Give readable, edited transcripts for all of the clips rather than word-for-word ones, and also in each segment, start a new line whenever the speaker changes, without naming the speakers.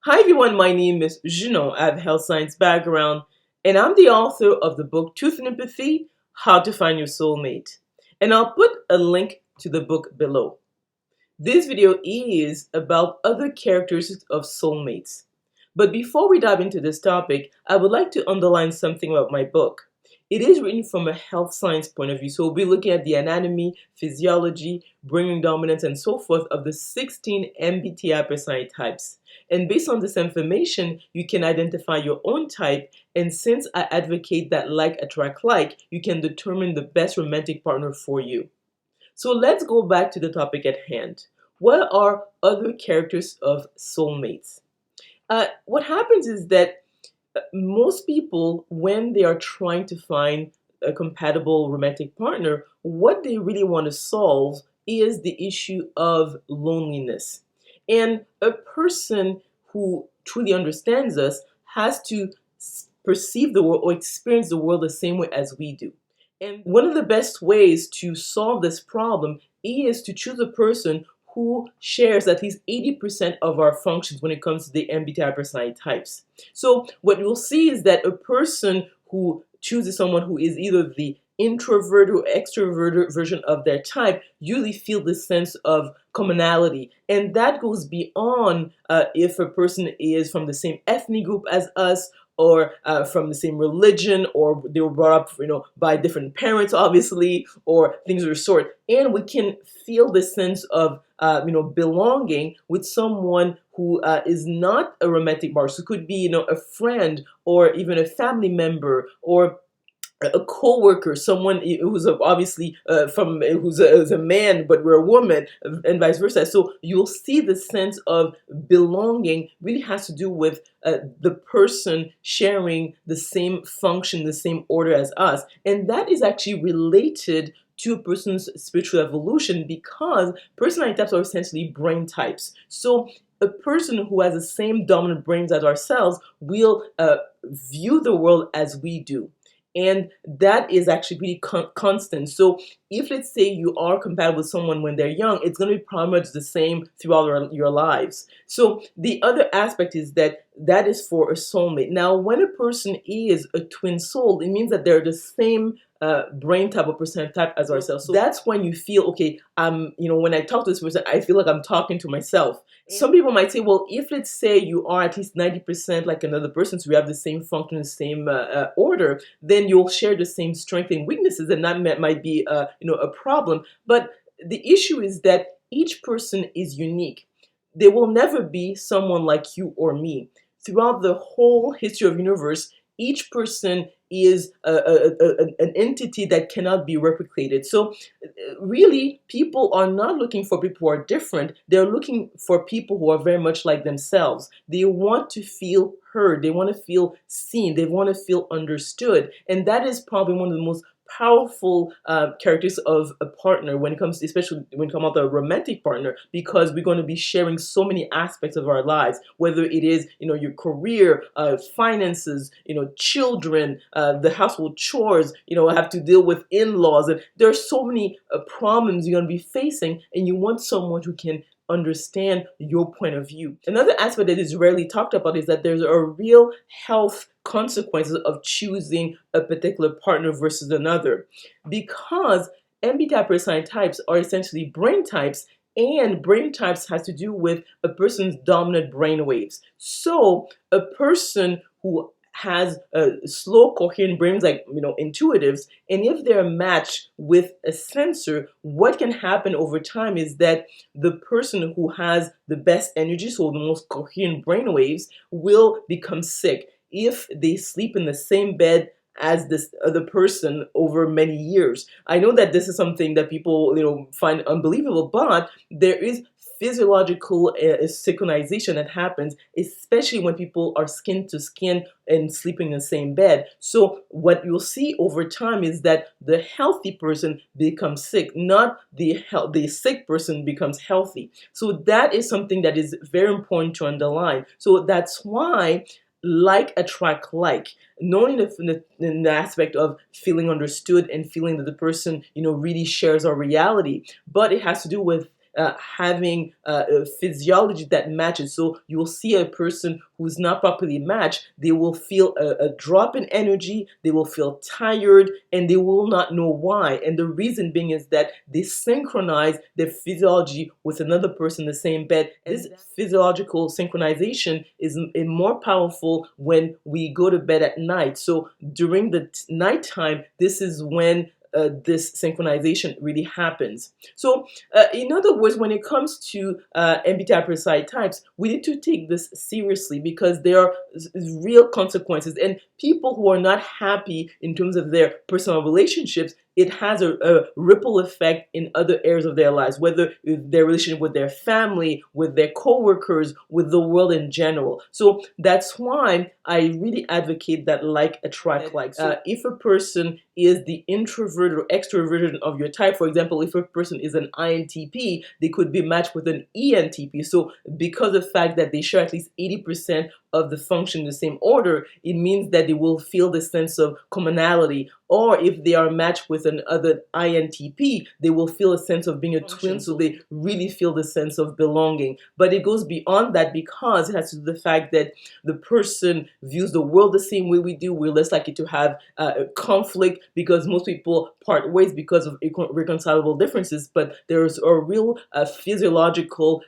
Hi everyone, my name is Junon. I have a health science background, and I'm the author of the book Truth and Empathy: How to Find Your Soulmate. And I'll put a link to the book below. This video is about other characteristics of soulmates. But before we dive into this topic, I would like to underline something about my book. It is written from a health science point of view, so we'll be looking at the anatomy, physiology, brain dominance, and so forth of the 16 MBTI personality types. And based on this information, you can identify your own type, and since I advocate that like attract like, you can determine the best romantic partner for you. So let's go back to the topic at hand. What are other characters of soulmates? What happens is that most people, when they are trying to find a compatible romantic partner, what they really want to solve is the issue of loneliness. And a person who truly understands us has to perceive the world or experience the world the same way as we do. And one of the best ways to solve this problem is to choose a person who shares at least 80% of our functions when it comes to the MBTI personality types. So what you'll see is that a person who chooses someone who is either the introvert or extroverted version of their type usually feel this sense of commonality, and that goes beyond if a person is from the same ethnic group as us, or from the same religion, or they were brought up, by different parents, obviously, or things of the sort. And we can feel this sense of, belonging with someone who is not a romantic partner. So it could be, a friend, or even a family member, or a co-worker, someone who's obviously who's a man, but we're a woman, and vice versa. So you'll see the sense of belonging really has to do with the person sharing the same function, the same order as us, and that is actually related to a person's spiritual evolution, because personality types are essentially brain types. So a person who has the same dominant brains as ourselves will view the world as we do. And that is actually pretty constant. So if, let's say, you are compatible with someone when they're young, it's going to be pretty much the same throughout your lives. So the other aspect is that is for a soulmate. Now, when a person is a twin soul, it means that they're the same brain type or personality type as ourselves. So that's when you feel, okay, when I talk to this person, I feel like I'm talking to myself. Some people might say, well, if, let's say, you are at least 90% like another person, so we have the same function, the same order, then you'll share the same strengths and weaknesses, and that might be a problem. But the issue is that each person is unique. There will never be someone like you or me. Throughout the whole history of the universe, each person is an entity that cannot be replicated. So really, people are not looking for people who are different. They're looking for people who are very much like themselves. They want to feel heard. They want to feel seen. They want to feel understood. And that is probably one of the most powerful characteristics of a partner when it comes to, especially when it comes to a romantic partner, because we're going to be sharing so many aspects of our lives, whether it is your career, finances, children, the household chores, have to deal with in-laws, and there are so many problems you're going to be facing, and you want someone who can understand your point of view. Another aspect that is rarely talked about is that there's a real health consequences of choosing a particular partner versus another, because MBTI personality types are essentially brain types, and brain types has to do with a person's dominant brain waves. So a person who has slow, coherent brains, like intuitives, and if they're matched with a sensor, what can happen over time is that the person who has the best energy, so the most coherent brain waves, will become sick if they sleep in the same bed as this other person over many years. I know that this is something that people find unbelievable, but there is physiological synchronization that happens, especially when people are skin to skin and sleeping in the same bed. So what you'll see over time is that the healthy person becomes sick, not the sick person becomes healthy. So that is something that is very important to underline. So that's why like attract like, not in the aspect of feeling understood and feeling that the person really shares our reality, but it has to do with having a physiology that matches. So you'll see a person who's not properly matched, they will feel a drop in energy, they will feel tired, and they will not know why. And the reason being is that they synchronize their physiology with another person in the same bed. This physiological synchronization is more powerful when we go to bed at night. So during the nighttime, this is when this synchronization really happens. So, in other words, when it comes to MBTI personality types, we need to take this seriously because there are real consequences. And people who are not happy in terms of their personal relationships, it has a ripple effect in other areas of their lives, whether their relationship with their family, with their coworkers, with the world in general. So that's why I really advocate that like attract like. If a person is the introverted or extroverted of your type, for example, if a person is an INTP, they could be matched with an ENTP. So because of the fact that they share at least 80% of the function in the same order, it means that they will feel the sense of commonality. Or if they are matched with another INTP, they will feel a sense of being a twin, so they really feel the sense of belonging. But it goes beyond that because it has to do with the fact that the person views the world the same way we do. We're less likely to have a conflict because most people part ways because of irreconcilable differences. But there's a real physiological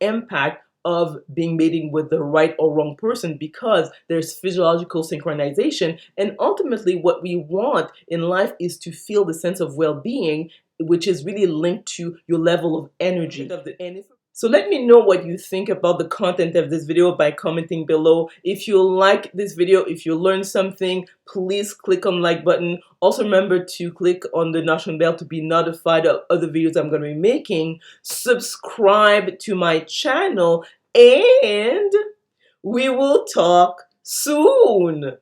impact of being mating with the right or wrong person because there's physiological synchronization. And ultimately, what we want in life is to feel the sense of well-being, which is really linked to your level of energy. So let me know what you think about the content of this video by commenting below. If you like this video, if you learned something, please click on the like button. Also remember to click on the notification bell to be notified of other videos I'm going to be making. Subscribe to my channel and we will talk soon.